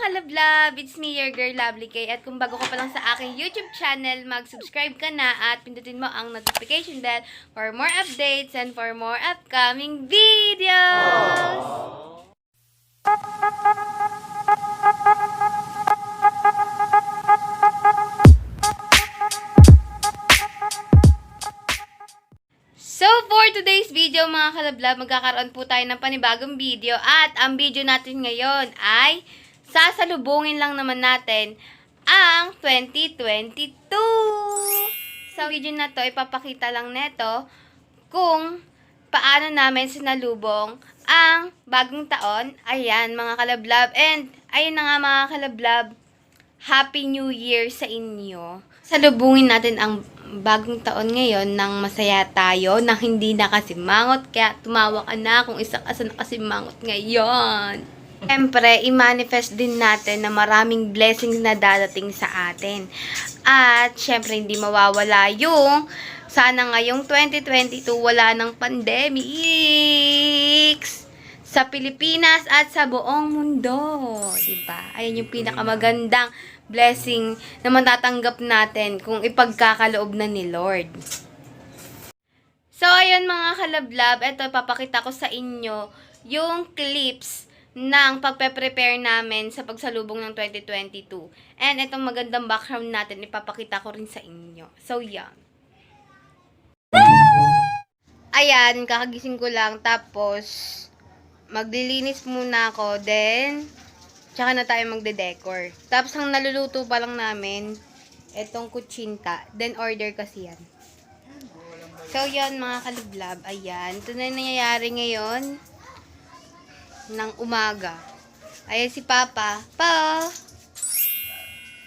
kalablab! It's me, your girl, Lovely Kay. At kung bago ka pa lang sa aking YouTube channel, mag-subscribe ka na at pindutin mo ang notification bell for more updates and for more upcoming videos! So, for today's video, mga kalablab, magkakaroon po tayo ng panibagong video. At ang video natin ngayon ay sasalubungin lang naman natin ang 2022. Sa video na to, ipapakita lang neto kung paano namin sinalubong ang bagong taon. Ayan, mga kalablab. And, ayun na nga mga kalablab, Happy New Year sa inyo. Salubungin natin ang bagong taon ngayon nang masaya tayo, nang hindi nakasimangot. Kaya tumawa ka na kung isa ka sa nakasimangot ngayon. Siyempre, i-manifest din natin na maraming blessings na dadating sa atin. At siyempre, hindi mawawala yung sana ngayong 2022 wala ng pandemics sa Pilipinas at sa buong mundo, 'di ba? Ayun yung pinakamagandang blessing na matatanggap natin kung ipagkakaloob na ni Lord. So, ayun mga kalablab, ito papakita ko sa inyo yung clips ng pagpe-prepare namin sa pagsalubong ng 2022. And itong magandang background natin, ipapakita ko rin sa inyo. So, yan. Ayan, kakagising ko lang, tapos maglilinis muna ako, then tsaka na tayo magde-decor. Tapos ang naluluto pa lang namin, etong kutsinta, then order kasi yan. So yan mga kaliblab, ayan, ito na yung nangyayari ngayon ng umaga. Ayan si Papa,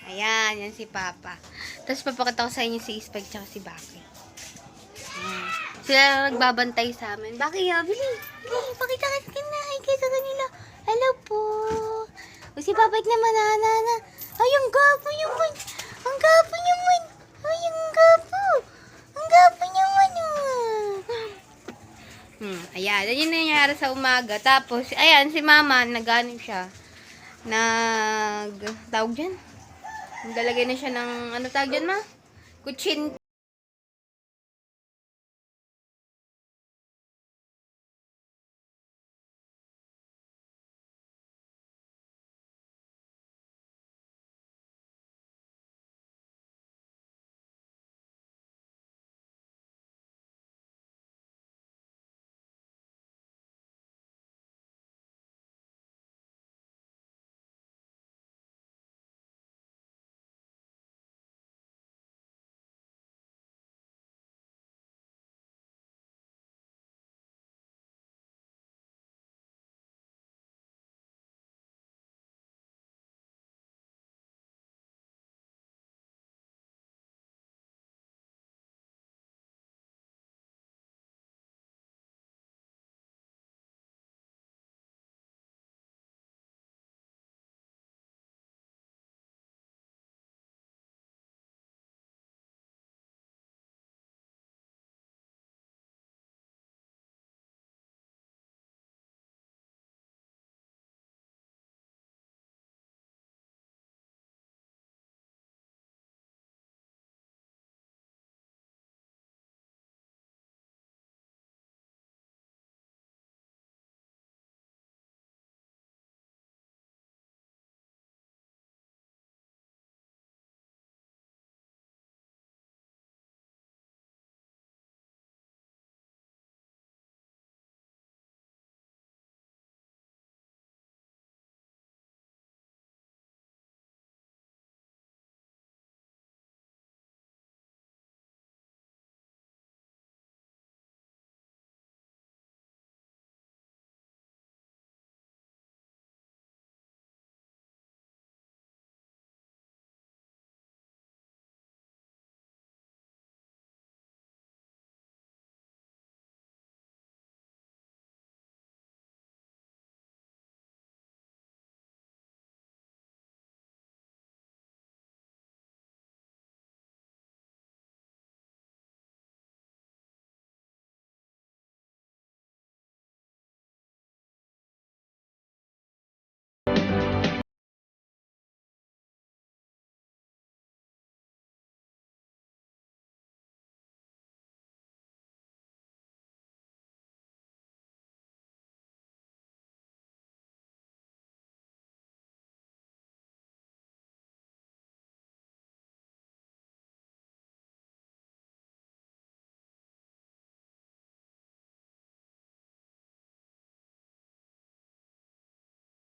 ayan, yan si Papa. Tapos papakita ko sa inyo si Ispag tsaka si Baki. Sila lang nagbabantay sa amin. Baki, bili. Pakita ka sa kanila. Hello po. O si Papait naman, na. Ay, ang gapo naman. Ang gapo naman. Ay, ang gapo. Ang gapo naman. Ayan, yun na nangyari sa umaga. Tapos, ayan, si Mama, nag-ano siya. Tawag dyan? Naglalagay na siya ng, ano tawag dyan, Ma? Kutsin.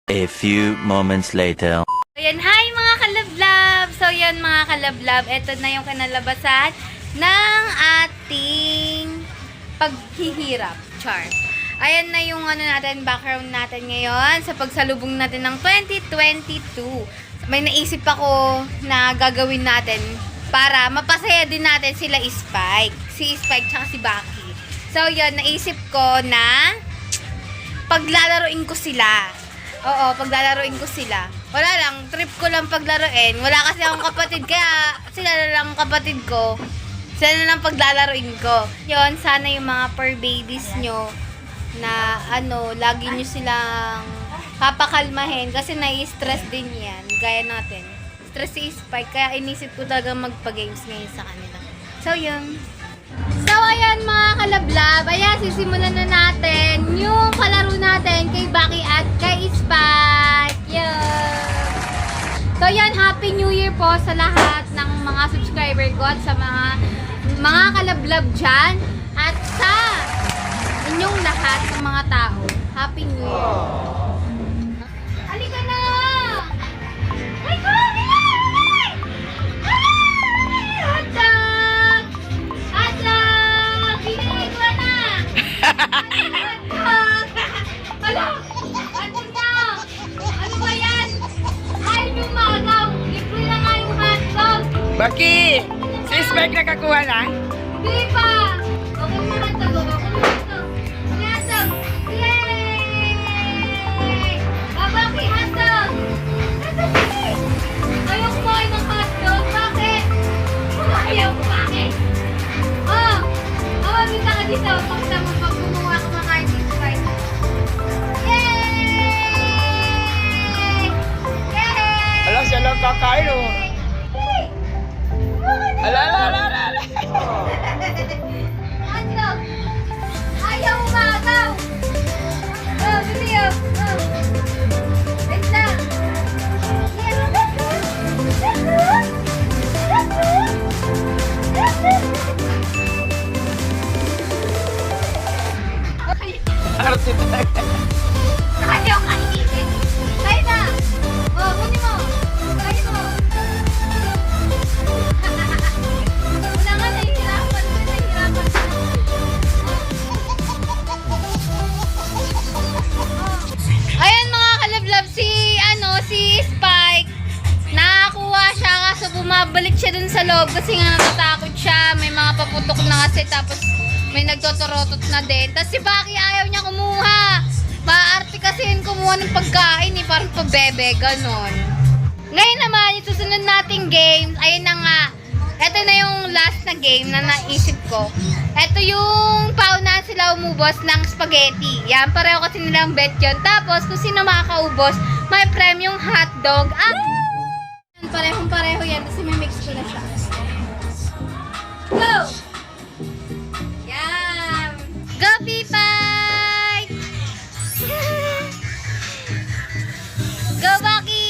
A few moments later. Ayan, hi mga kalablab! So yan mga kalablab, ito na yung kinalabasan ng ating paghihirap. Char. Ayan na yung background natin ngayon sa pagsalubong natin ng 2022. May naisip ako na gagawin natin para mapasaya din natin sila Spike. Si Spike tsaka si Baki. So yun, naisip ko na paglalaroin ko sila. Oo, paglalaroin ko sila. Wala lang, trip ko lang paglaruin. Wala kasi akong kapatid, kaya sila na lang kapatid ko. Sila na lang paglalaroin ko. Yun, sana yung mga fur babies nyo na lagi nyo silang papakalmahin kasi nai-stress din yan. Gaya natin. Stress si Spike, kaya inisip ko talaga magpa-games ngayon sa kanila. So, yun. So, ayan mga kalablab. Ayan, sisimulan na natin yung kalaro natin kay Baki at kay Spike. Yun. So, yan. Happy New Year po sa lahat ng mga subscriber ko at sa mga kalablab dyan. At sa inyong lahat ng mga tao. Happy New Year. Halika na! Halika! Hotdog! Hotdog! Binigay ko na! Hotdog! Hala! Hotdog na! Ano ba yan? Ay, lumagaw! Libre na nga yung hotdog! Baki! Si Spike nakakuha na? Hindi pa! Okay mo hotdog! Okay mo hotdog! Hotdog! Yay! Babaki hotdog! Ayaw kumain ng hotdog! Bakit? Ayaw ko bakit? Oh! Oh, bita ka dito! Pakita mo pag gumawa ka makain si Sprite. Yay! Yay! Alam siya lang kakain o. Ala. Hotdog! Ayaw umagaw! Oh, bili oh! Oh! Wait lang! Arte talaga. Ayaw kainin! Kaya na! Oh, kunin mo! Kaya mo! Wala nga, nahihirapan ko. Ayan mga kalablab, si Spike, nakakuha siya kaso bumabalik siya dun sa loob kasi nga natatakot siya. May mga paputok na kasi tapos may nagtotorotot na din. Tapos si Baki ayaw niya kumuha. Maarte kasi yun kumuha ng pagkain parang pabebe, ganon. Ngayon naman, yung susunod nating games, ayun na nga. Ito na yung last na game na naisip ko. Ito yung paunahan sila umubos ng spaghetti. Yan, pareho kasi nilang bet yun. Tapos, kung sino makakaubos, may premium hotdog. Parehong-pareho yan. Kasi may mix ko na siya. Go! Yan! Go, Pipay! Go, Baki!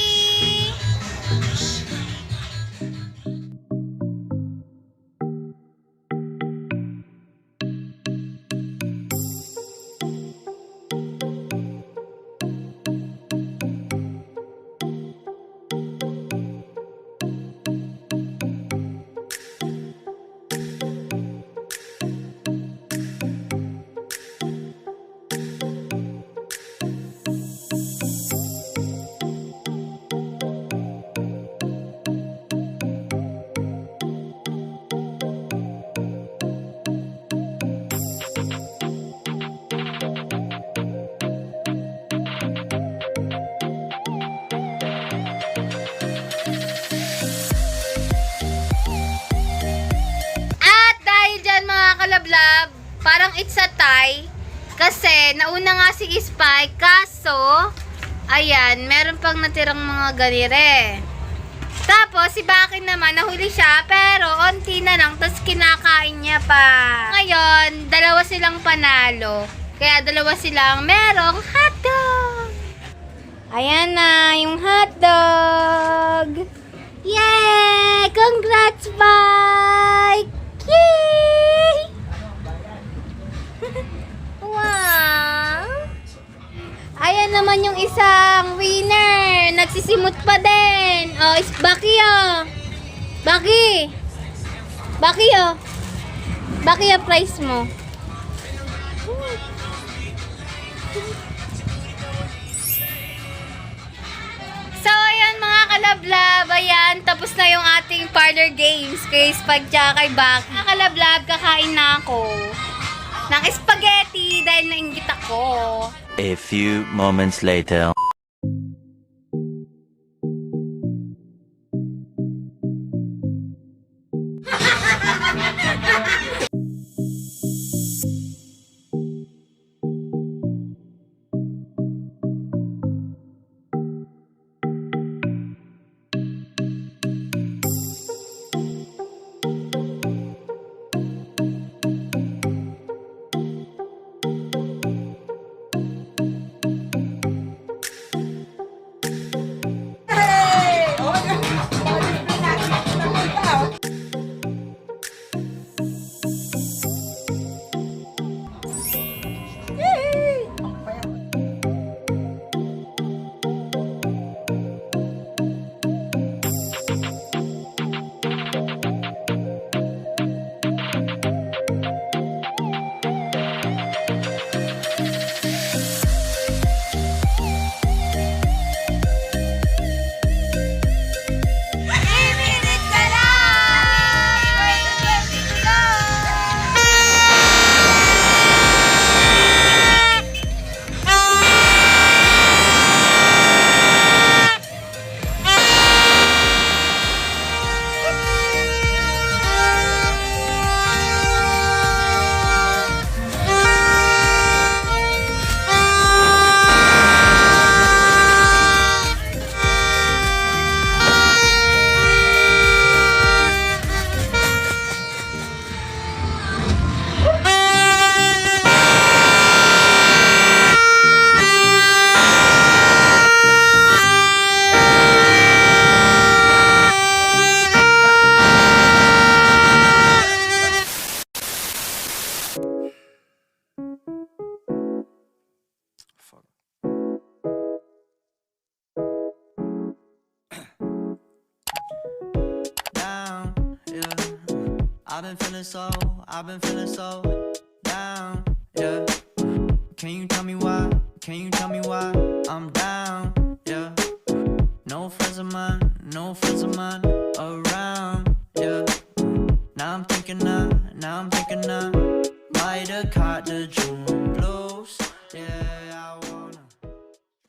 kalablab, parang it's a tie. Kasi, nauna nga si Spike. Kaso, ayan, meron pang natirang mga ganire. Tapos, si Baki naman, nahuli siya. Pero, onti na lang. Tapos, kinakain niya pa. Ngayon, dalawa silang panalo. Kaya, dalawa silang merong hotdog. Ayan na, yung hotdog. Yay! Congrats, Spike! Yay! Wow! Ayan ayan naman yung isang winner. Nagsisimot pa din. Oh, is Baki oh. Baki. Baki oh. Baki yung price mo. So, ayan mga kalablab, ayan, tapos na yung ating parlor games kay Spag tsaka kay Baki. Mga kalablab, kakain na ako ng spaghetti dahil nainggit ako. A few moments later. Down, yeah. I've been feeling so down, yeah. Can you tell me why? Can you tell me why I'm down, yeah? No friends of mine around, yeah. Now I'm thinking I might have caught the June blues, yeah.